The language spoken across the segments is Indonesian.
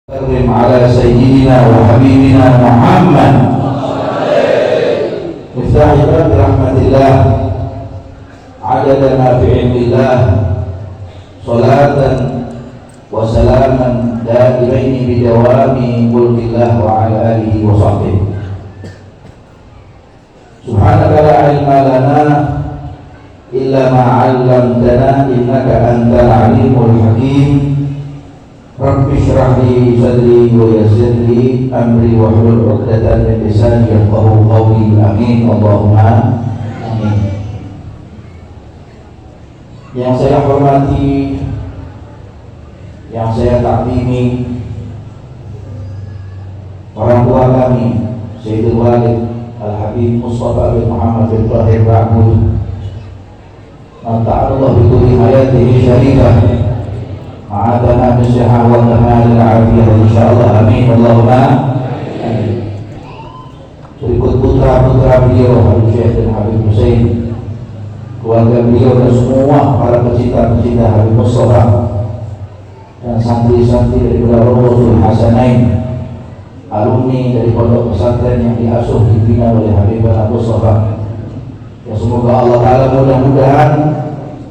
سلم على سيدنا وحبيبنا محمد مفتاح باب رحمة الله عدد ما في علم الله صلاة وسلاما دائمين بدوام ملك الله وعلى آله وصحبه. سبحانك لا علم لنا إلا ما علمتنا إنك أنت العليم الحكيم. Rabbi shrah li sadri wa yassir li amri wahlul 'uqdatam min lisani yafqahu qawli. Amin Allahumma amin. Yang saya hormati, yang saya takdimi, orang tua kami Sayyidul Walid Al-Habib Mustafa bin Muhammad bin Tahir Ba'bud, Manta'allah bikuli hayatihi syarifah, ma'adana bisihah wa tamalil afiyah insyaallah. Amin Allahumma amin. Berikut putra-putra beliau Habib Syekh dan Habib Hussein, keluarga beliau dan semua para pecinta-pecinta Habib Mustafa dan santri-santri dari Rasul Hasanain, alumni dari pondok pesantren yang diasuh dibina oleh Habib Mustafa. Ya, semoga Allah Ta'ala mudah-mudahan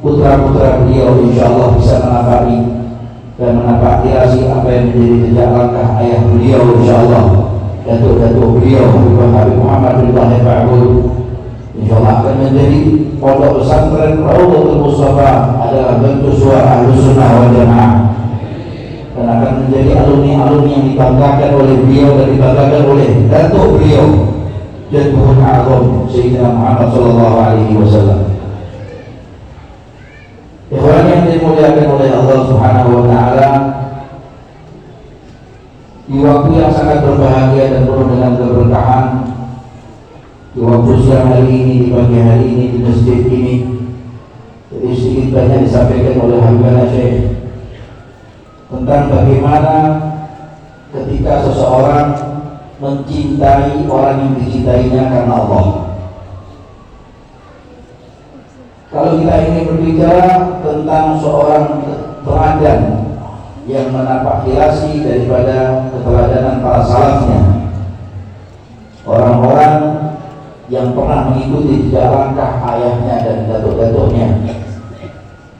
putra-putra beliau insyaallah bisa menapaki dan menapaki apa yang menjadi jejak langkah ayah beliau insyaallah, datuk-datuk beliau Habib Muhammad bin Tahir Ba'bud, insyaallah akan menjadi pondok pesantren Raudhatul Mustafa adalah bentuk suara Ahlus Sunnah wal Jamaah, dan akan menjadi alumni-alumni yang dibanggakan oleh beliau dan dibanggakan oleh datuk beliau Jadduhul A'zam Sayyidina Muhammad sallallahu alaihi wasallam. Ikhwan yang dimuliakan oleh Allah Subhanahu wa Ta'ala, di waktu yang sangat berbahagia dan penuh dengan keberkahan, di waktu siang hari ini, di pagi hari ini, di masjid ini, jadi sedikit banyak disampaikan oleh Habibana Syekh tentang bagaimana ketika seseorang mencintai orang yang dicintainya karena Allah. Kalau kita ingin berbicara tentang seorang teladan yang menapakhirasi daripada keteladanan para salafnya, orang-orang yang pernah mengikuti jejak langkah ayahnya dan datuk-datuknya,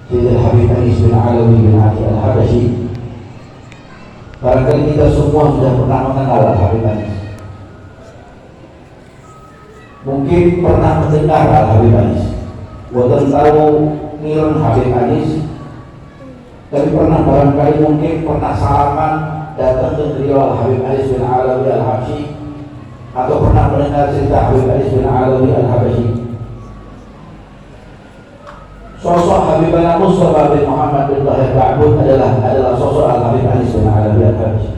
Sayyidina Habib Anis bin Alawi bin Ali Al-Habashi. Barangkali kita semua sudah pernah mengenal Habib Anis, mungkin pernah mendengar Habib Anis, buatan tahu Niron Habib Anis, tapi pernah barangkali mungkin pernah salaman datang ke beliau Habib Anis bin Alawi Al-Habashi, atau pernah mendengar cerita Habib Anis bin Alawi Al-Habashi. Sosok Habibana Mustafa bin Muhammad bin Tahir Ba'bud adalah sosok Habib Anis bin Alawi Al-Habashi.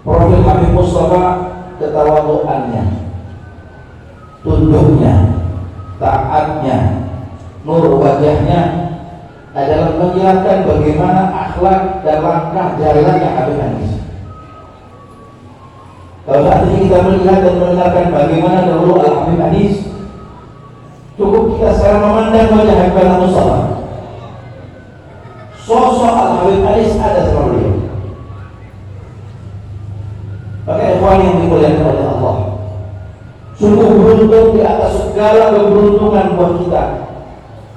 Profil Habib Mustafa, ketawaduannya, tunduknya, taatnya, nur wajahnya adalah menjelaskan bagaimana akhlak dan langkah jalannya Habib Anis. Kalau saat ini kita melihat dan mendengarkan bagaimana dahulu Habib Anis, cukup kita sekarang memandang wajah Habib Mustafa. Sosok Habib Anis ada sama beliau. Maka ikhwan yang dimuliakan oleh Allah, sungguh beruntung di atas segala keberuntungan buat kita,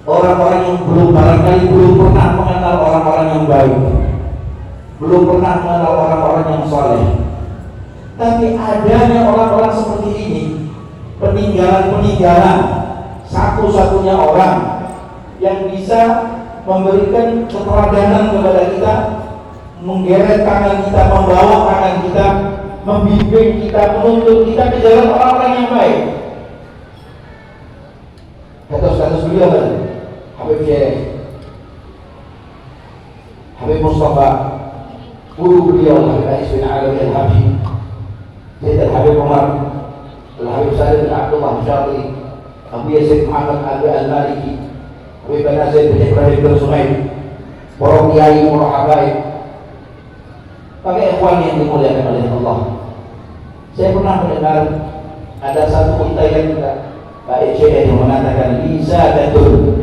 orang-orang yang barangkali belum pernah mengenal orang-orang yang baik, belum pernah mengenal orang-orang yang soleh. Tapi adanya orang-orang seperti ini, peninggalan-peninggalan, satu-satunya orang yang bisa memberikan keteladanan kepada kita, menggeret tangan kita, membawa tangan kita, membimbing kita, menuntun kita ke jalan orang-orang yang baik. Kata-kata beliau kan, Habib Syekh, Habib Mustafa, guru beliau Habib Anis bin Alawi Al-Habashi, Sayyid Habib Umar, Habib Salim bin Abdullah Syarri, Abu Yasir Muhammad Abi Al-Maliki, Habib Nasir bin Ibrahim bin Suhaib, para kiai, para habaib. Pakai ikhwan yang dimuliakan oleh Allah, saya pernah mendengar ada satu untayan Pak Ece yang mengatakan lisadatun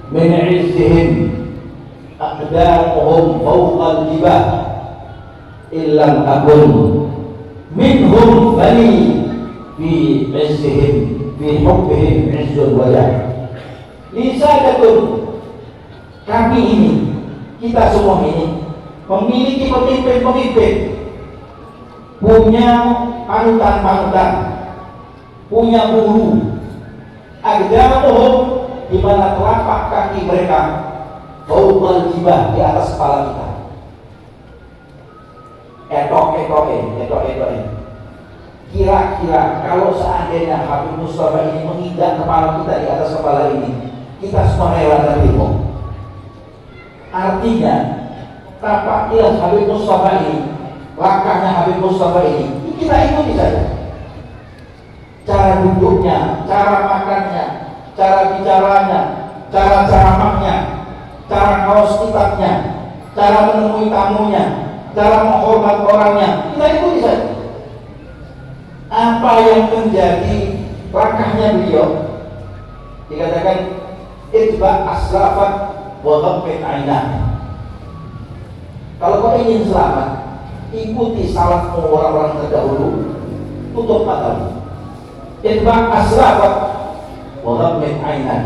min izzihim aqdamuhum fawqal jibah illam akun minhum bani fi izzihim fi hubbihim izzul wajah. Lisadatun, kami ini, kita semua ini memiliki pemimpin-pemimpin, punya panutan-panutan, punya guru. Aqdamuhum, di mana telapak kaki mereka fawqal jibah, di atas kepala kita. Etok-etok. Kira-kira kalau seandainya Habib Mustafa ini menginjak kepala kita di atas kepala ini, kita semua rela terima. Artinya tapak ilas Habib Mustafa ini, langkahnya Habib Mustafa ini, kita ikuti saja. Cara duduknya, cara makannya, cara bicaranya, cara ceramahnya, cara kaos kitabnya, cara menemui tamunya, cara menghormat orangnya, kita ikuti saja. Apa yang menjadi langkahnya beliau, dikatakan itba aslafat wa ghammit ainah. Kalau kau ingin selamat, ikuti salafmu orang-orang terdahulu, tutup matamu. Itba aslafat wa ghammit ainah.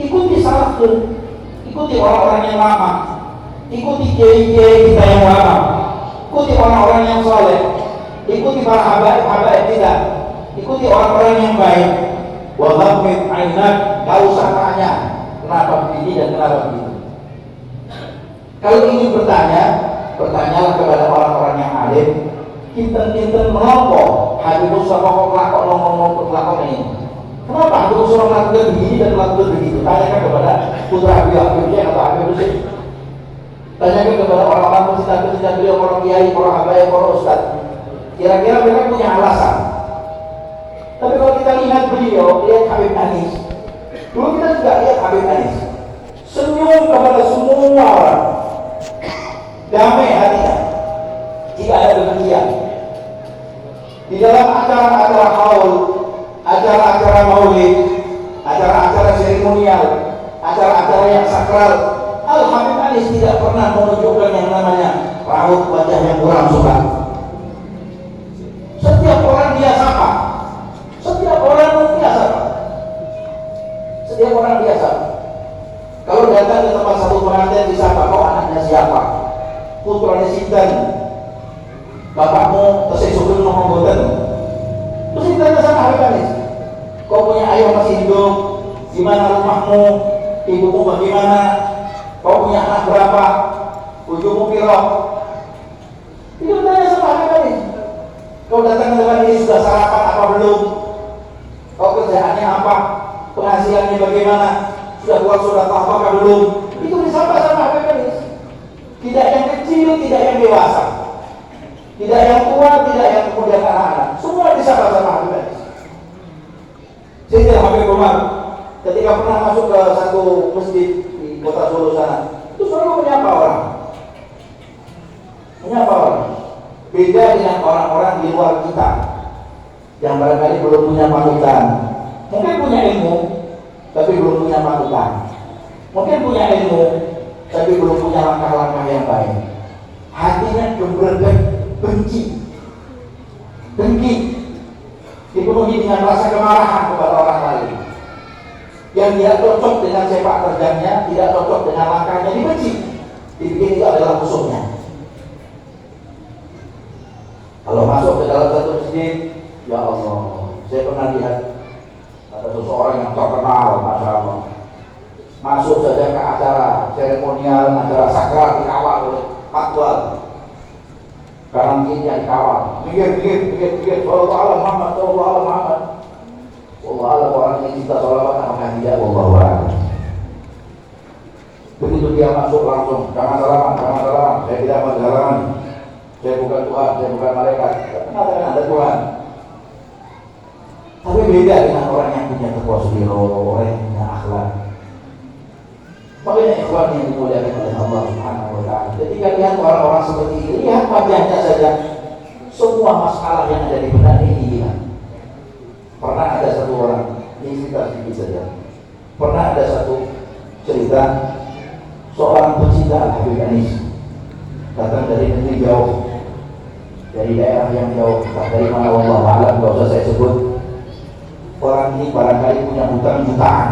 Ikuti salafmu, ikuti orang-orang yang lama, ikuti kiai-kiai kita yang lama, ikuti orang-orang yang soleh, ikuti para habaib kita, ikuti orang-orang yang baik. Wa ghammit ainak, gak usah tanya kenapa begini dan kenapa begitu. Kalau ingin bertanya, bertanyalah kepada orang-orang yang alim. Kinten-kinten menopo Habib Mustafa kok lakok ngomong lakok ini. Kenapa Habib Mustafa melakukan begini dan melakukan begitu? Tanyakan kepada putra Habib Syekh atau Habib Syekh. Tanyakan kepada orang-orang pecinta-pecinta beliau, para kiai, para habaib, para ustaz. Kira-kira mereka punya alasan. Tapi kalau kita lihat beliau, lihat Habib Anis. Dulu kita juga lihat Habib Anis. Senyum kepada semua orang. Damai hatinya. Jika ada demikian. Di dalam acara-acara haul, acara-acara maulid, acara-acara seremonial, acara-acara yang sakral, Al-Habib Anis tidak pernah menunjukkan yang namanya raut wajah yang kurang suka. Setiap orang dia sapa. Setiap orang dia sapa. Kalau datang ke tempat satu pengantin disapa, kau anaknya siapa? Putranya sinten? Bapakmu tesih sugeng nopo mboten? Terus ditanya sama Habib Anis, kau punya ayah masih hidup? Di mana rumahmu? Ibumu bagaimana? Kau punya anak berapa? Ujumu piro? Itu ditanya sama Habib Anis. Kau datang ke tempat ini sudah sarapan apa belum? Kau kerjaannya apa? Penghasilannya bagaimana? Sudah keluar sudah tahu apakah belum? Itu disapa sama Habib Anis. Tidak yang kecil, tidak yang dewasa, tidak yang tua, tidak yang kemudian anak-anak. Semua disapa sama Habib Anis. Sayyidina Habib Umar ketika pernah masuk ke satu masjid di kota Solo sana, itu selalu menyapa orang. Menyapa orang. Beda dengan orang-orang di luar kita yang barangkali belum punya panutan. Mungkin punya ilmu, tapi belum punya panutan. Mungkin punya ilmu, tapi belum punya langkah-langkah yang baik. Hatinya gemerlap, benci, dengki, dipenuhi dengan rasa kemarahan kepada orang lain. Yang tidak cocok dengan sepak terjangnya, tidak cocok dengan langkahnya, dibenci. Dibikin itu adalah musuhnya. Kalau masuk ke dalam satu masjid, ya Allah, saya pernah lihat ada seseorang yang terkenal, masya Allah, masuk saja ke acara seremonial, acara sakral dikawal oleh fatwa, kanan kirinya dikawal, pikir, Sallallahu alaihi Muhammad, Sallallahu alaihi Muhammad, Wallahu a'lam, orang yang cinta sholawat apakah tidak, Wallahu a'lam. Begitu dia masuk langsung, jangan salaman, saya tidak mau salaman. Saya bukan Tuhan, saya bukan malaikat. Mengatakan ada Tuhan. Tapi beda dengan orang yang punya keposbiro, orang yang punya akhlak. Makanya ikhwan yang dimuliakan oleh Allah Subhanahu wa ta'ala, ketika lihat orang-orang seperti ini, lihat wajahnya saja, semua masalah yang ada di benak ini hilang. Pernah ada satu orang, ini cerita sedikit saja. Pernah ada satu cerita seorang pecinta juga Habib Anis datang dari negeri jauh, dari daerah yang jauh, dari mana wallahu a'lam, nggak usah saya sebut. Orang ini barangkali punya hutang jutaan,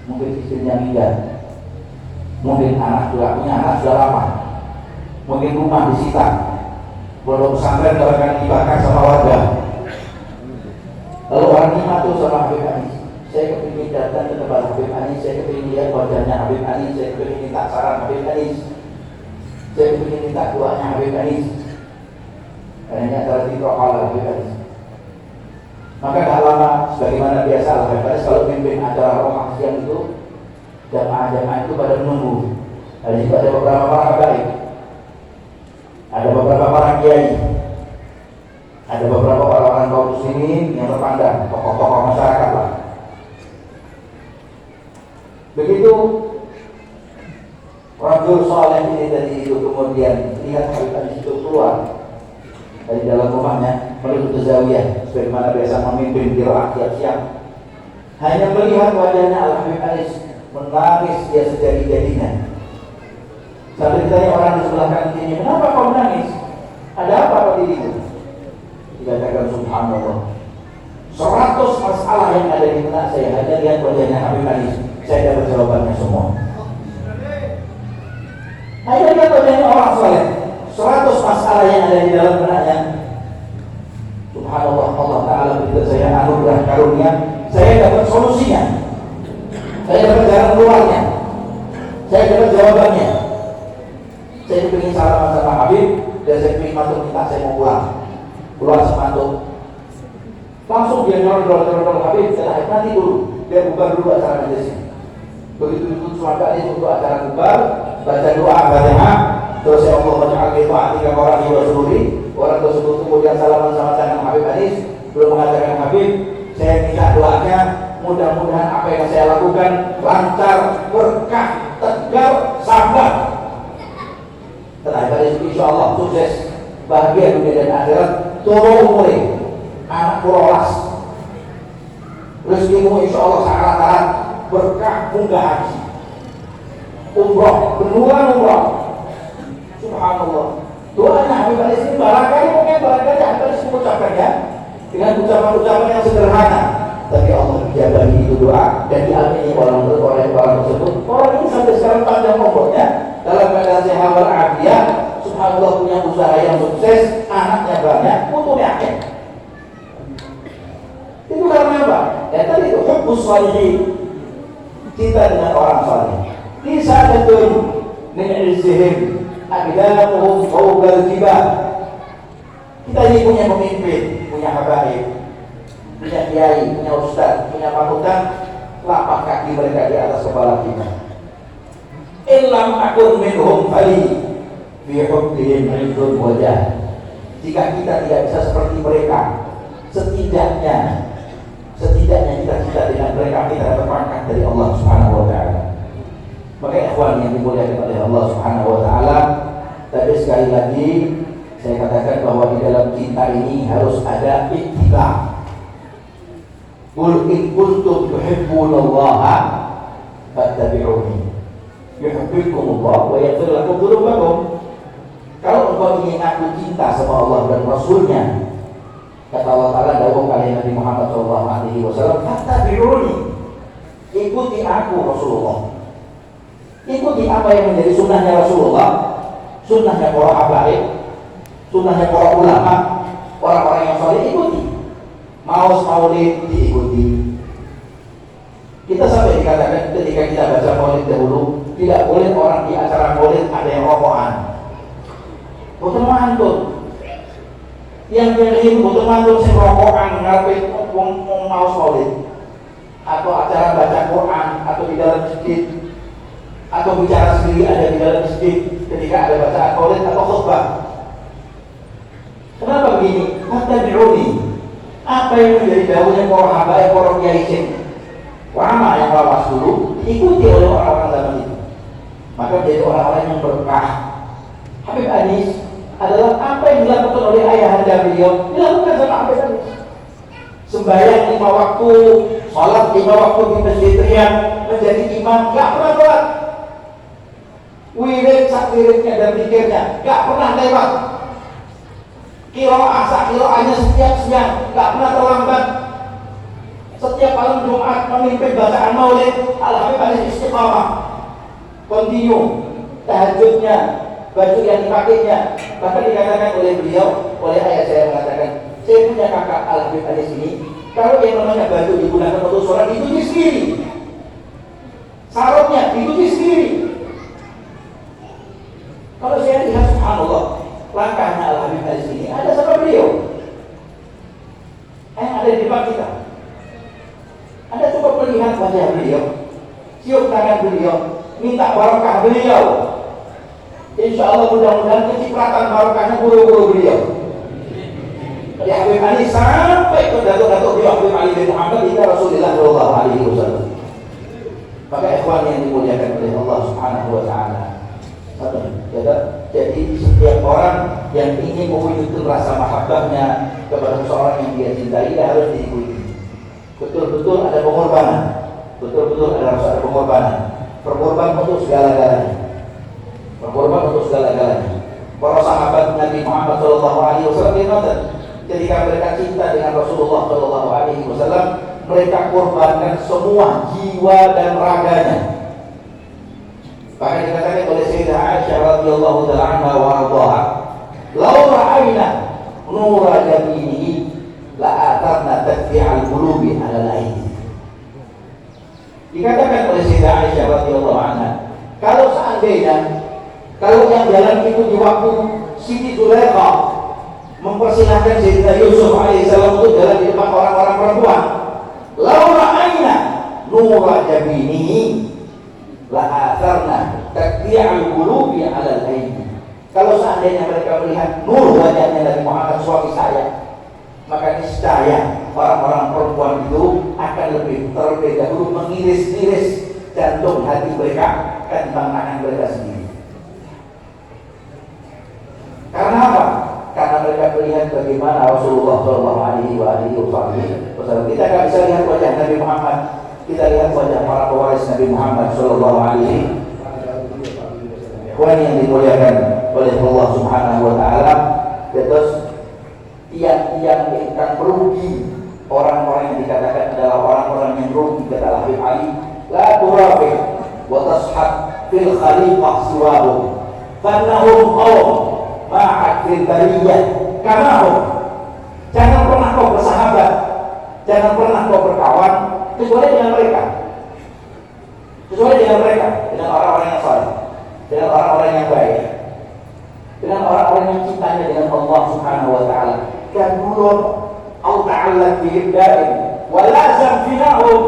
mungkin istrinya meninggal, mungkin anak juga punya anak sudah lama, mungkin rumah disita, pondok pesantren barangkali dibakar sama warga. Lalu orang ini matur sama Habib Anis, saya kepingin datang ke tempat Habib Anis, saya kepingin lihat wajahnya Habib Anis, saya kepingin minta saran Habib Anis, saya kepingin minta doanya Habib Anis. Hanya antara diprokal Habib Anis. Maka gak lama, sebagaimana biasa Habib Anis kalau pimpin acara Romah siang itu, jamaah-jamaah itu pada menunggu. Ada juga ada beberapa para habaib, ada beberapa para kiai, ada beberapa orang-orang kaum muslimin yang terpandang, tokoh-tokoh masyarakat lah. Begitu Rajul Saleh ini tadi itu kemudian lihat Habib Anis itu keluar dari dalam rumahnya menuju ke zawiyah, sebagaimana biasa memimpin qiraat tiap siang. Hanya melihat wajahnya Al-Habib Anis, menangis dia sejadi-jadinya. Sampai ditanya orang di sebelah kanan ini, kenapa kau menangis? Ada apa pada dirimu? Dikatakan subhanallah, 100 masalah yang ada di benak saya, hanya lihat wajahnya Habib Anis, saya dapat jawabannya semua. Hanya lihat wajahnya orang soleh, 100 masalah yang ada di dalam benaknya. Subhanallah, Allah Ta'ala berikan saya anugerah karunia, saya dapat solusinya, saya dapat jalan keluarnya, saya dapat jawabannya. Saya ingin salaman sama Habib, dan saya ingin masuk minta saya mau pulang, keluar sepatu. Langsung dia nyolong Habib, saya nanti dulu, dia bubar dulu acara majelisnya. Begitu itu suaka ini untuk acara bubar, baca doa Fatihah, terus ya Allah menjadikan itu hati orang yang bersyukur. Orang tersebut kemudian salaman sama tangan Habib Anis, belum mengatakan Habib, saya minta doanya, mudah-mudahan apa yang saya lakukan lancar, berkah, tegar, sabar. Dan Habib Anis insya Allah sukses, bahagia dunia dan akhirat, turun umurnya, anak kurolas, rezekimu insya Allah syarat-syarat, berkah, munggah haji, umroh, benuran umroh. Subhanallah. Doanya Habib Anis ini barangkali Habib Anis mengucapkannya dengan ucapan-ucapan yang sederhana, tapi Allah menjabahi itu doa dan diamini orang tersebut. Orang ini sampai sekarang panjang umurnya dalam keadaan sehat walafiat. Subhanallah, punya usaha yang sukses, anaknya banyak, putunya akeh. Itu karena apa? Ya tadi itu hubbus shalihin, cinta dengan orang saleh. Kisah betul min izzihim aqdamuhum fawqal jibal. Kita ini punya pemimpin, punya habaib, punya kiai, punya ustaz, punya panutan, lapak kaki mereka di atas kepala kita. Illam akun minhum fali fi hubbihim ridun wajah. Jika kita tidak bisa seperti mereka, setidaknya kita dengan mereka kita dapat pangkat dari Allah Subhanahu wa taala. Maka ikhwan yang dimuliakan oleh Allah Subhanahu wa taala, tapi sekali lagi saya katakan bahwa di dalam cinta ini harus ada ittiba. Qul in kuntum tuhibbunallaha fattabi'uni yuhibbukumullah wa yaghfir lakum dzunubakum. Kalau engkau ingin aku cinta sama Allah dan Rasulnya, kata Allah Ta'ala dalam kalimat Nabi Muhammad SAW, fattabi'uni, ikuti aku Rasulullah. Ikuti apa yang menjadi sunnahnya Rasulullah, sunnahnya para habaib, sunnahnya para ulama, orang-orang yang soleh, ikuti. Mau maulid diikuti. Kita sampai dikatakan ketika kita baca maulid dahulu, tidak boleh orang di acara maulid ada yang rokokan. Betul mantul. Yang ingin betul mantul sing rokokan ngapain mau maulid atau acara baca Quran atau di dalam masjid, atau bicara sendiri ada di dalam masjid ketika ada bacaan maulid atau khutbah. Kenapa begini? Fattabi'uni. Apa yang menjadi dahulunya para habaib, para kiai sing lama yang lawas dulu diikuti oleh orang-orang zaman itu, maka menjadi orang-orang yang berkah. Habib Anis adalah apa yang dilakukan oleh ayahanda beliau dilakukan sama Habib Anis. Sembahyang 5 waktu, salat 5 waktu di masjid Riyadh, menjadi imam, gak pernah telat. wirid sak wiridnya dan pikirnya, gak pernah lewat. Kiroah sak kiroahnya setiap siang, gak pernah terlambat. Setiap malam Jumat memimpin bacaan maulid, Al-Habib istiqamah, continue. Tahajudnya, baju yang dipakainya, bahkan dikatakan oleh beliau, oleh ayah saya mengatakan, saya punya kakak Al-Habib ini, kalau yang namanya baju digunakan untuk sholat dicuci sendiri, sarungnya dicuci sendiri. Kalau saya lihat subhanallah, langkahnya Al-Habib ini ada sama beliau, ada di depan kita. Anda coba melihat wajah beliau, cium tangan beliau, minta barokah beliau. Insya Allah mudah-mudahan kecipratan barokahnya guru-guru beliau. Dari Habib Ali sampai ke datuk-datuk beliau Habib Ali bin Muhammad ila Rasulullah Shallallahu Alaihi Wasallam. Maka ikhwan yang dimuliakan oleh Allah Subhanahu Wa Taala. Jadi setiap orang yang ingin mewujudkan rasa mahabbahnya kepada seseorang yang dia cintai, dia harus diikuti. Betul-betul ada pengorbanan, betul-betul harus ada pengorbanan, berkorban untuk segala-galanya, berkorban untuk segala-galanya. Para sahabat Nabi Muhammad Shallallahu Alaihi Wasallam ketika mereka cinta dengan Rasulullah Shallallahu Alaihi Wasallam, mereka korbankan semua jiwa dan raganya. Bahkan dikatakan oleh Sayyidah Aisyah radhiyallahu taala anha wa ardhaha, "Lau ra'ayna nura jaminihi la'atarna tadfi'al qulubi 'ala al-aidi." Dikatakan oleh Sayyidah Aisyah radhiyallahu anha, kalau seandainya yang jalan itu di waktu Siti Zulaikha mempersilahkan Sayyidina Yusuf alaihissalam untuk jalan di depan orang-orang perempuan, "Lau ra'ayna nura jaminihi la'atharna tadfi'al qulubi 'ala al-aidi." Kalau seandainya mereka melihat nur wajahnya Nabi Muhammad suami saya, maka niscaya orang-orang perempuan itu akan terlebih dahulu mengiris-iris jantung hati mereka ketimbang tangan mereka sendiri. Karena apa? Karena mereka melihat bagaimana Rasulullah Shallallahu Alaihi Wasallam. Kita nggak bisa lihat wajah Nabi Muhammad, kita lihat wajah para pewaris Nabi Muhammad Shallallahu Alaihi Wasallam yang dimuliakan oleh Allah Subhanahu Wa Taala. Terus tiang-tiang yang akan merugi, orang-orang yang dikatakan adalah orang-orang yang rugi, kata Habib Ali, la turafi wa tashab fil khalifah siwahum fannahum qawm ma'ad fil bariyah kamahum. Jangan pernah kau bersahabat, jangan pernah kau berkawan kecuali dengan mereka, dengan orang-orang yang saleh, dengan orang-orang yang baik, dengan orang-orang yang cintanya dengan Allah Subhanahu Wa Taala. Dan dulu au ta'allaq bihim da'im wa lazam finahum,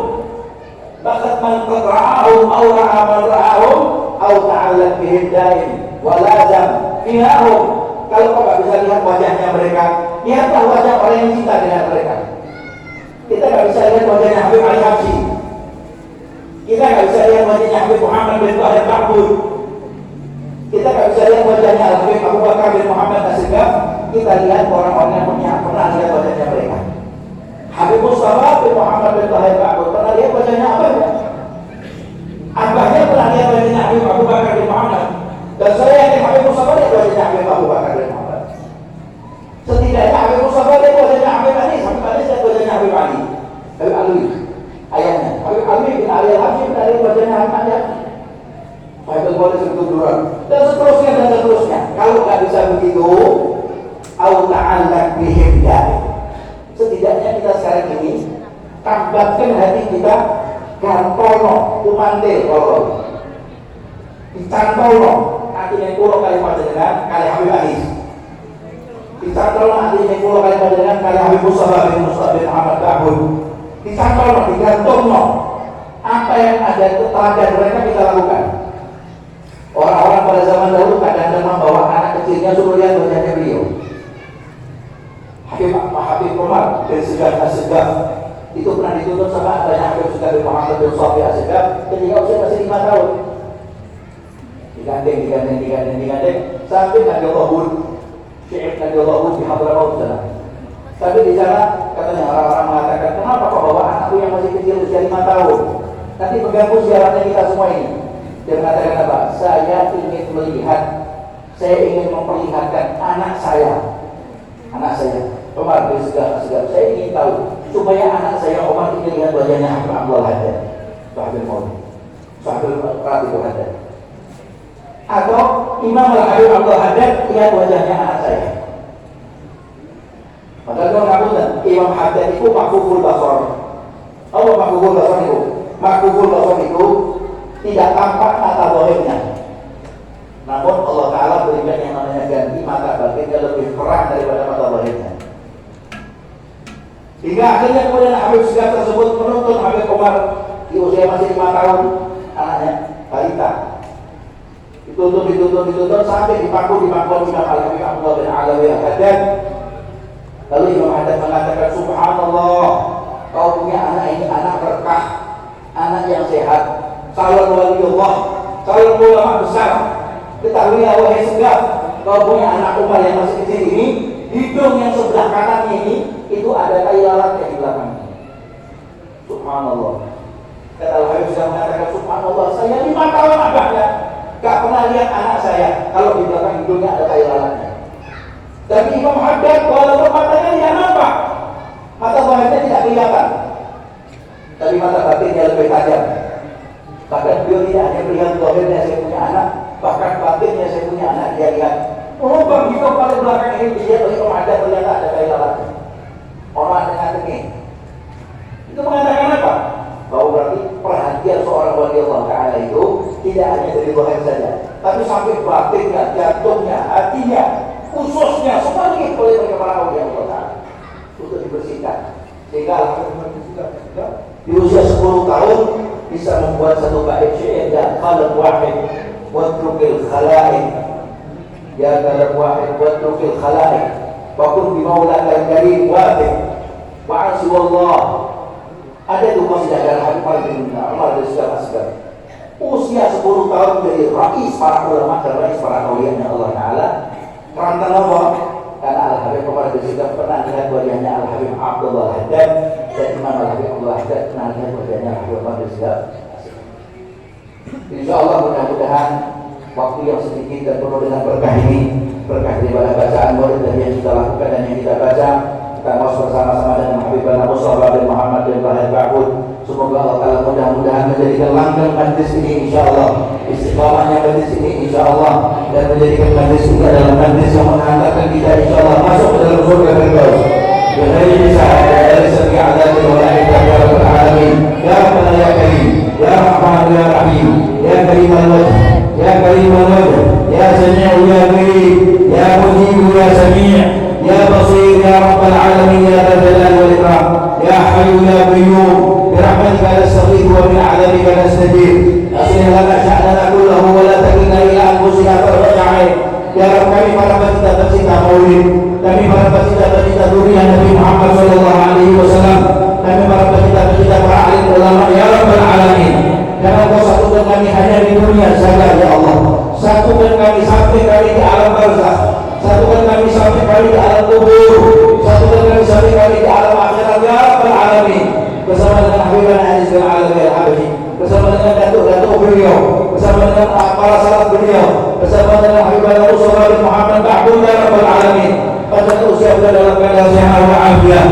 bahkan man qad ra'ahum au ra'a man ra'ahum au ta'allaq bihim da'im wa lazam finahum. Kalau kau gak bisa lihat wajahnya mereka, lihatlah wajah orang yang cinta dengan mereka. Kita gak bisa lihat wajahnya Habib Ali Habsyi, kita gak bisa lihat wajahnya Habib Muhammad bin Tahir Ma'bud, kita gak bisa lihat wajahnya Habib Abu Bakar bin Muhammad As-Sigaf. Kita lihat orang-orang yang pernah lihat wajahnya mereka. Habib Mustafa bin Muhammad bin Tahir Ma'bud pernah lihat wajahnya abahnya. Abahnya pernah lihat wajahnya Habib Abu Bakar bin Muhammad. Dan saya yakin Habib Mustafa lihat wajahnya Habib Abu Bakar bin Muhammad. Setidaknya Habib Mustafa lihat wajahnya Habib Ali, Habib Ali lihat wajahnya Habib Ali, Habib Ali ayahnya. Habib Ali bin Ali Al-Habsyi pernah lihat wajahnya Habib Ali. Habib boleh sebut duluan dan seterusnya. Kalau nggak bisa begitu, au ta'allaq bihim da'im. Setidaknya kita sekarang ini tambatkan hati kita gantono umantil kalau dicantono artinya kulo kali panjenengan kali Habib Ali, dicantono artinya kulo kali panjenengan kali Habib Mustafa bin Muhammad Bahud, dicantono digantono apa yang ada teladan mereka kita lakukan. Orang-orang pada zaman dahulu kadang-kadang membawa anak kecilnya suruh lihat wajahnya beliau. Habib Umar bin Sigaf As-Sigaf itu pernah dituntut sama adanya Habib Sigaf bin Muhammad bin Shafi As-Sigaf ketika usia masih 5 tahun. Digandeng sampai Nabi Allahul Syekh Nabi Allahul di Hadramaut sana. Sampai di sana katanya orang-orang mengatakan, kenapa kau bawa anakku yang masih kecil usia 5 tahun? Nanti mengganggu ziarahnya kita semua ini. Dia mengatakan apa? Saya ingin memperlihatkan anak saya. Umar bin Segaf, saya ingin tahu supaya anak saya Umar ini lihat wajahnya Habib Abdul Haddad, Sahabat Maudi, Sahabat Ratibul Haddad, atau Imam Al-Habib Abdul Haddad lihat wajahnya anak saya. Maka dia mengatakan Imam Haddad itu makfuful basar. Apa makfuful basar itu? Makfuful basar itu tidak tampak mata zahirnya. Namun Allah Ta'ala berikan yang namanya ganti mata batinnya lebih terang daripada mata zahirnya. Hingga akhirnya kemudian Habib Segaf tersebut menuntut Habib Umar di usia masih 5 tahun, anaknya balita. Dituntut sampai dipangku Imam Al-Habib Abdullah bin Alawi Al-Haddad. Lalu Imam Haddad mengatakan, subhanallah, kau punya anak ini anak berkah, anak yang sehat, calon waliullah, calon ulama besar. Ketahui wahai Segaf, kau punya anak Umar yang masih kecil ini, hidung yang sebelah kanannya ini itu ada tai lalatnya di belakangnya. Subhanallah. Kata Al-Habib sudah mengatakan, subhanallah, saya 5 tahun agaknya gak pernah lihat anak saya kalau di belakang hidungnya ada tai lalatnya. Tapi Imam Haddad walaupun matanya tidak nampak, mata zahirnya tidak kelihatan, tapi mata batinnya lebih tajam. Bahkan beliau tidak hanya melihat zahirnya saya punya anak, bahkan batinnya saya punya anak dia lihat. Lubang hidung paling belakang ini dilihat oleh Imam Haddad, ternyata ada tai lalatnya. Orang dengan denging. Itu mengatakan apa? Bahwa berarti perhatian seorang wali Allah Ta'ala itu tidak hanya dari zahir saja, tapi sampai batinnya, jantungnya, hatinya, khususnya semua ini boleh bagi para wali Allah Ta'ala untuk dibersihkan. Sehingga di usia 10 tahun bisa membuat satu bait syair, dan khalaq wahid watrukil khalaik, ya khalaq wahid watrukil khalaik, fakun bimaulaka karim wafid wa'asi wallah. Ada tuh qasidah Habib Umar bin Segaf. Usia 10 tahun menjadi rais para ulama dan rais para auliya Allah Ta'ala. Karena apa? Karena Al-Habib Umar bin Segaf pernah lihat wajahnya Al-Habib Abdullah Haddad, dan Imam Al-Habib Abdullah Haddad pernah lihat wajahnya Habib Umar bin Segaf. InsyaAllah mudah-mudahan waktu yang sedikit dan penuh dengan berkah ini, berkah daripada bacaan murid dan yang kita lakukan dan yang kita baca, kita mau bersama-sama dengan Habibana Mustafa bin Muhammad bin Bahad Ba'ud. Semoga Allah Ta'ala mudah-mudahan menjadikan langgeng majlis ini insyaAllah, istiqamahnya majlis ini insyaAllah, dan menjadikan majlis ini adalah majlis yang menghantarkan kita insyaAllah masuk ke dalam surga Firdaus. Bihari bisa'ad dari segi adab dan wala'idah ya Rabbal Alamin, ya Rabbal ya Karim, ya Rahman ya Rahim, ya Karim al-Wajh, ya Karim al-Wajh, ya Sami'u ya Karim, ya Mujibu ya Sami', ya Basir ya Rabbal Alamin, ya Jalal wal Ikram, ya Hayyu ya Qayyum, برحمتك نستغيث ومن عذابك نستجير. أصلح لنا شأننا كله ولا تكلنا إلى أنفسنا طرفة عين. Ya Rabb, kami para pecinta maulid, kami para pecinta durian Nabi Muhammad sallallahu alaihi wasallam, kami para pecinta para alim ulama ya Rabbal Alamin. Jangan kau satukan kami hanya di dunia saja ya Allah. Satukan kami sampai kami di alam barzakh, satukan kami sampai kami di alam kubur, satukan kami sampai kami di alam akhirat ya Rabbal Alamin. Bersama dengan Habibana Aziz bin Alawi Al-Habashi, bersama dengan datuk-datuk beliau, bersama dengan para salaf beliau, bersama dengan Habibana Mustafa bin Muhammad Ba'ud ya Rabbal Alamin. Pada usia beliau dalam keadaan sehat wa'afiyah,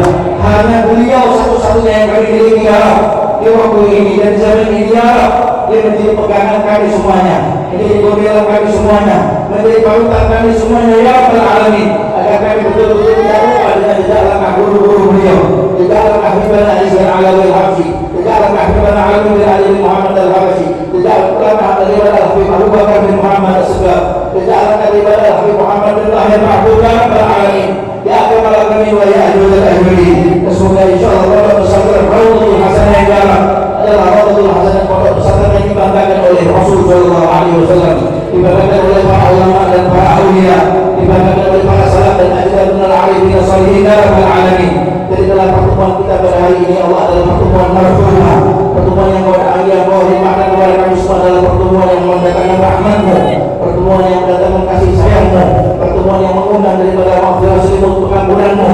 hanya beliau satu-satunya yang kami miliki ya Rabb di waktu ini dan zaman ini ya Rabb. Dia menjadi pegangan kami semuanya, menjadi pembelaan kami semuanya, menjadi panutan kami semuanya ya Rabbal Alamin, agar kami betul-betul tidak lupa dengan jejak langkah guru-guru beliau, jejak langkah Habibana Aziz bin Alawi Al-Habashi, jejak langkah Habibana Ali bin Ali bin Muhammad Al-Habashi, jejak langkah daripada Habib Abu Bakar bin Muhammad As-Segaf, jejak langkah daripada Habib Muhammad bin Tahir Ba'ud ya Rabbal Alamin. Ya akmal kami wa ya ajwal al-ajwalin. Semoga insyaallah pondok pesantren Raudhatul Hasanah yang jalan adalah Raudhatul Hasanah, pondok pesantren yang dibanggakan oleh Rasul sallallahu alaihi wasallam, dibanggakan oleh para ulama dan para aulia, dibanggakan oleh para salaf dan ajdadun al-arifin as-salihin ya Rabbal Alamin. Jadi dalam pertemuan kita pada hari ini Allah adalah pertemuan marfu'ah, pertemuan yang kau yang kau limpahkan kepada kami semua adalah pertemuan yang mendatangkan rahmat-Mu, pertemuan yang mendatangkan kasih sayang-Mu, pertemuan yang mengundang daripada maghfirah selimut pengampunan-Mu.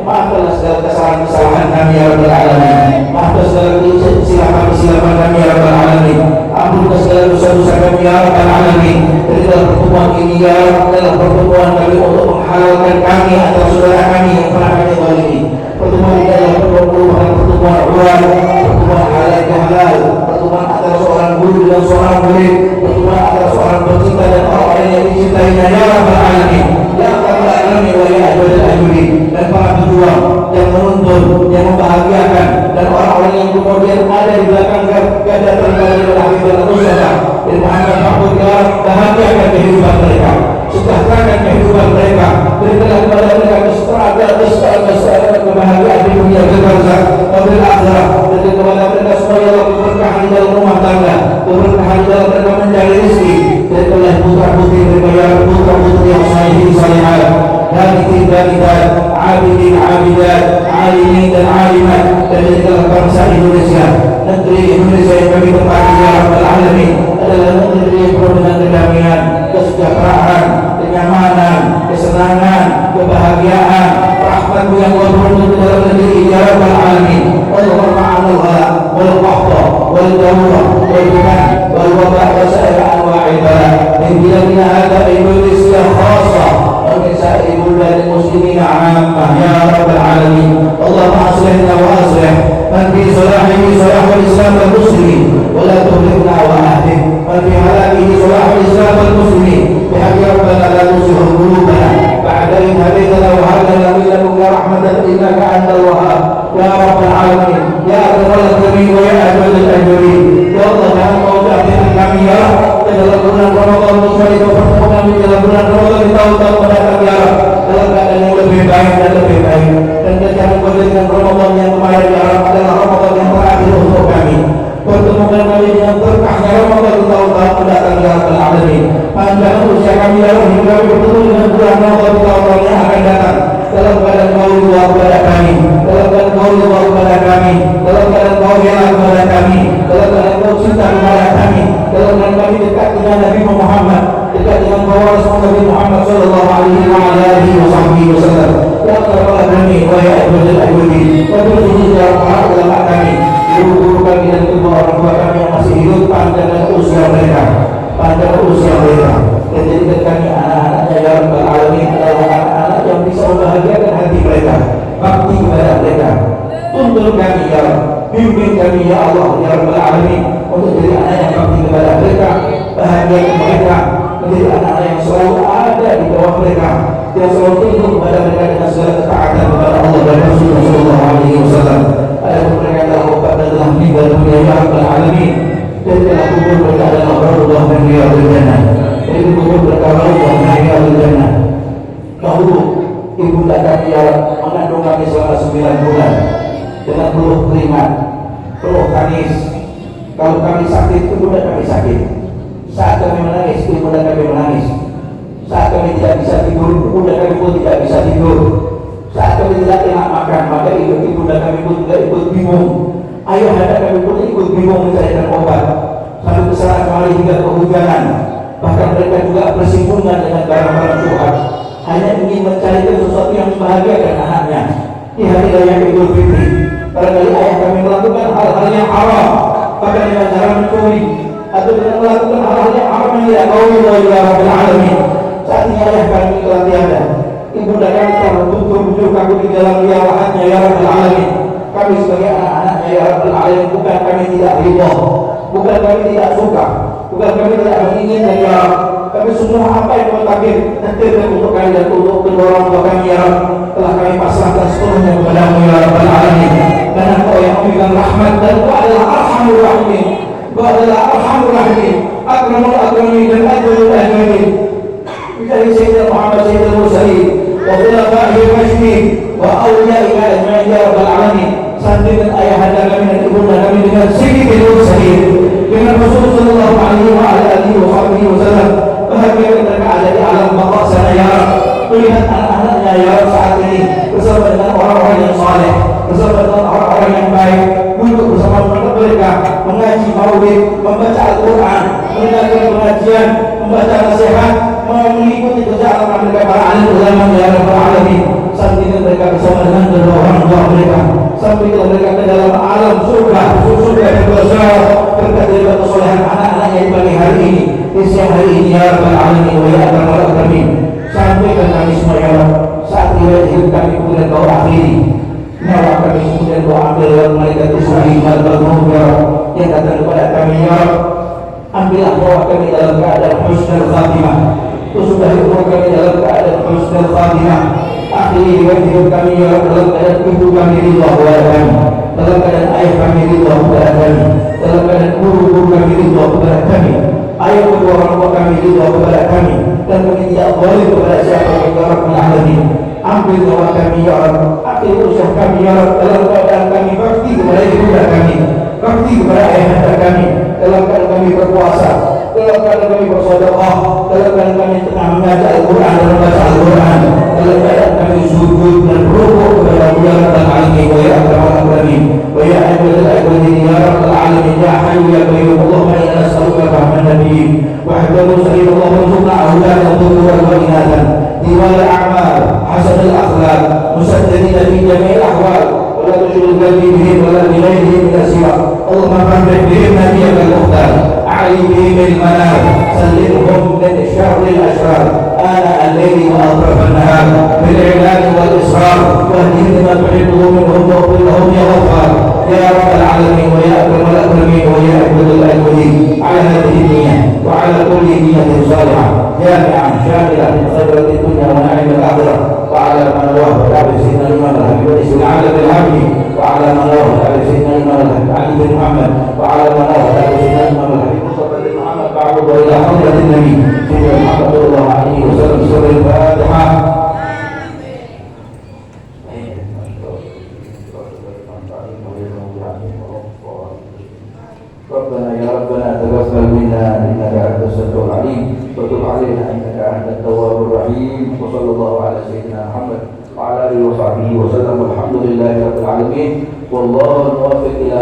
Maafkanlah segala kesalahan kami ya Rabbal Alamin, maafkan segala kesilapan kami ya Rabbal Alamin, ampunkan segala dosa susah kami ya Rabbal Alamin. Dari dalam pertemuan ini ya Rabb, dalam pertemuan kami untuk menghalalkan kami atau saudara kami yang pernah kami zalimi. Pertemuan ini adalah pertemuan ulama, pertemuan halal ke halal, pertemuan antara seorang guru dan seorang murid, pertemuan antara seorang pecinta dan orang yang dicintainya ya Rabbal Alamin. Ya Rabbal Alamin wa ya Ajwadul Ajwadin. Dan para pejuang yang menuntun, yang membahagiakan, dan orang-orang yang kemudian ada di belakang gada terbaik adalah Habibullah Mustafa dan Muhammad Mahmud ya Rabb, bahagiakan kehidupan mereka, sejahterakan kehidupan mereka, berikanlah kepada mereka kesetaraan kebahagiaan di dunia barzakh dan akhirat. Berikan kepada mereka semua ya Rabb keberkahan di dalam rumah tangga, keberkahan di dalam mereka mencari rezeki. Berikanlah putra-putri mereka ya Rabb, putra-putri yang salihin salihat, hadirin hadirat, abidin abidat, alimin dan alimat, dan jadikanlah bangsa Indonesia, negeri Indonesia yang kami tempati ya Rabbal Alamin adalah negeri yang penuh dengan kedamaian, kesejahteraan, kenyamanan, kesenangan, kebahagiaan, rahmat-Mu yang Kau turunkan ke dalam negeri ini ya Rabbal Alamin. Allahumma ma'anallah wal qahta wal dawra wal biman wal wabah wa sa'ir anwa'il bala min biladina hadha Indonesia khassa wa min sa'ir buladil muslimin 'ammah ya Rabbal Alamin. Allahumma aslihna wa aslih man fi salahihi salahul Islam wal muslimin wa la tuhlikna wa ahlik man fi halakihi salahul Islam wal muslimin bihaqqi rabbana la tuzigh qulubana ba'da idh hadaytana wa hab lana min ladunka rahmatan innaka antal wahhab ya Rabbal Alamin. Ya Rabbal Alamin wa ya Ajwadul Ajwadin. Ya Allah, jangan Kau jadikan kami ya Rabb dalam bulan Ramadan kecuali Kau pertemukan kami dalam bulan Ramadan di tahun-tahun mendatang ya Rabb dalam keadaan yang lebih baik dan lebih baik. Dan jangan Kau jadikan Ramadan yang kemarin ya Rabb adalah Ramadan yang terakhir untuk kami. Pertemukan kami dengan berkahnya Ramadan di tahun-tahun mendatang ya Rabbal Alamin. Panjangkan usia kami ya Rabb hingga kami bertemu dengan bulan Ramadan di tahun-tahun yang akan datang dalam keadaan Kau ridha kepada kami, dalam keadaan Kau ridha kepada kami, dalam keadaan Kau rela kepada kami, dalam keadaan Kau cinta kepada kami, dalam keadaan kami dekat dengan Nabi Muhammad, dekat dengan bawahan Nabi Muhammad sallallahu alaihi wasallam. Ya Rabbal Alamin wa ya Ajwadul Ajwadin. Wa bihi ya para ulama kami, guru-guru kami dan kedua orang tua kami yang masih hidup, panjangkan usia mereka, panjangkan usia mereka, dan jadikan kami anak-anaknya ya Rabbal Alamin adalah anak-anak yang bisa membahagiakan hati mereka, bakti kepada mereka. Tuntun kami ya Rabb, bimbing kami ya Allah ya Rabbal Alamin untuk jadi anak yang bakti kepada mereka, bahagia mereka, menjadi anak-anak yang selalu ada di bawah mereka, yang selalu tunduk kepada mereka dengan segala ketaatan kepada Allah dan Rasulullah sallallahu alaihi wasallam. Adapun mereka telah wafat dan telah meninggal dunia ya Rabbal Alamin, dan telah kubur mereka adalah Rasulullah dan Riyadul Jannah. Jadi kubur mereka Rasulullah dan Riyadul Jannah. Dahulu ibunda kami ya Rabb mengandung kami selama 9 bulan dengan peluh keringat, peluh tangis. Kalau kami sakit, ibunda kami sakit. Saat kami menangis, ibunda kami menangis. Saat kami tidak bisa tidur, ibunda kami pun tidak bisa tidur. Saat kami tidak enak makan, maka ibunda kami pun juga ikut bingung. Ayahanda kami pun ikut bingung mencarikan obat. Sampai kesalahan kembali hingga kehujanan. Bahkan mereka juga bersinggungan dengan barang-barang syubhat, hanya ingin mencarikan sesuatu yang membahagiakan anaknya. Di hari raya Idul Fitri, barangkali ayah kami melakukan hal-hal yang haram, bahkan dengan cara mencuri atau dengan melakukan hal-hal yang haram yang tidak kau ridhoi ya Rabbal Alamin. Saat ini ayah kami telah tiada, ibunda kami telah bujur kami di dalam liawahannya ya Rabbal Alamin. Kami sebagai anak-anaknya ya Rabbal Alamin, bukan kami tidak ridho, bukan kami tidak suka, bukan kami tidak menginginkan ya Rabb, tapi semua apa yang Kau takdirkan untuk kami dan untuk kedua orang tua kami ya Rabb telah kami pasrahkan sepenuhnya kepada-Mu ya Rabbal Alamin. Karena Kau yang memberikan rahmat dan Kau adalah Arhamur Rahimin, Kau adalah Arhamur Rahimin, Akramul Akramin dan Ajwadul Ajwadin. Bijahi Sayyidina Muhammad Sayyidina Mursalin wa khulafaihi rasyidin wa awliyaika ajma'in ya Rabbal Alamin. Sanjungan ayahanda kami dan ibunda kami dengan Sayyidil Mursalin, dengan Rasulullah sallallahu alaihi wasallam. Bahagia mereka ada di alam bawah sana ya Rabb. Melihat anak-anaknya ya Rabb saat ini bersama dengan orang-orang yang saleh, bersama dengan orang-orang yang baik, duduk bersama mereka mengaji maulid, membaca Al-Quran, mendengarkan pengajian, membaca nasihat, mengikuti perjalanan mereka para alim ulama ya Rabbal Alamin. Saat ini mereka bersama dengan kedua orang tua mereka, Sampaikan mereka ke dalam alam surga yang besar berkat daripada kesolehan anak-anak yang pagi hari ini, di siang hari ini, ya Rabbal Alamin wa ya Akramul Akramin. Sampaikan kami semua ya Rabb, saat riwayat hidup kami kemudian kau akhiri, nyawa kami kemudian kau ambil lewat malaikat Israel al-Maut ya Rabb, yang datang kepada kami ya Rabb. Ambillah nyawa kami dalam keadaan husnul khatimah, usudahi umur kami dalam keadaan husnul khatimah. Akhiri riwayat hidup kami ya Rabb dalam keadaan ibu kami ridha kepada kami, dalam keadaan ayah kami ridha kepada kami, dalam keadaan guru-guru kami ridha kepada kami, ayah kedua orang tua kami ridha kepada kami, dan kami tidak boleh kepada siapa yang ya Rabbal Alamin. Ambil nyawa kami ya Rabb, akhir usaha kami ya Rabb dalam keadaan kami bakti kepada ibunda kami, bakti kepada ayah kami, dalam keadaan kami berpuasa, dalam keadaan kami bersedekah, dalam keadaan kami tengah membaca Al-Quran dan membaca Al-Quran, dalam keadaan kami sujud dan rukuk kepada Ya Rabbal Alamin wa ya Akramul Akramin wa ya Ayyuhal Akramin ya Rabbal Alamin ya Hayyu ya Qayyum. Allahumma inna nas'aluka rahmatan nabiyyin wa hadahu sayyid. Allahumma rzuqna awladan dhurran wa inathan diwal a'mal hasan al-akhlaq musaddidina fi jami'il ahwal wa la tushghil qalbi bihim wa la bi ghayrihim min asira. Allahumma fahmih bihim nabiyyaka al-mukhtar a'li bihim al-manar sallimhum min syarril ashrar ana al-layli wa atraf an-nahar bil i'lan wal israr wahdihim lima tuhibbu minhum wa qul lahum ya ghaffar ya Rabbal Alamin wa ya Akramul Akramin wa ya Ahmadul Al-Wali ala hadhihi niyyah wa ala kulli niyyatin salihah jami'an syamilah min khairati dunya wa na'im al-akhirah wa ala man wahda bi sayyidina Imam al-Habib ismi ala bil-hamdi wa ala man wahda bi sayyidina Imam al-Habib Ali bin Muhammad wa ala man wahda bi sayyidina Imam al-Habib Mustafa bin Muhammad ba'du wa ila hadratin nabi sayyidina Muhammad sallallahu alaihi wasallam. Surah Al-Fatihah. ربنا يا ربنا تقبل منا انك انت السميع العليم وتب علينا انك انت التواب الرحيم وصلى الله على سيدنا محمد وعلى اله وصحبه وسلم والحمد لله رب العالمين والله الموفق الى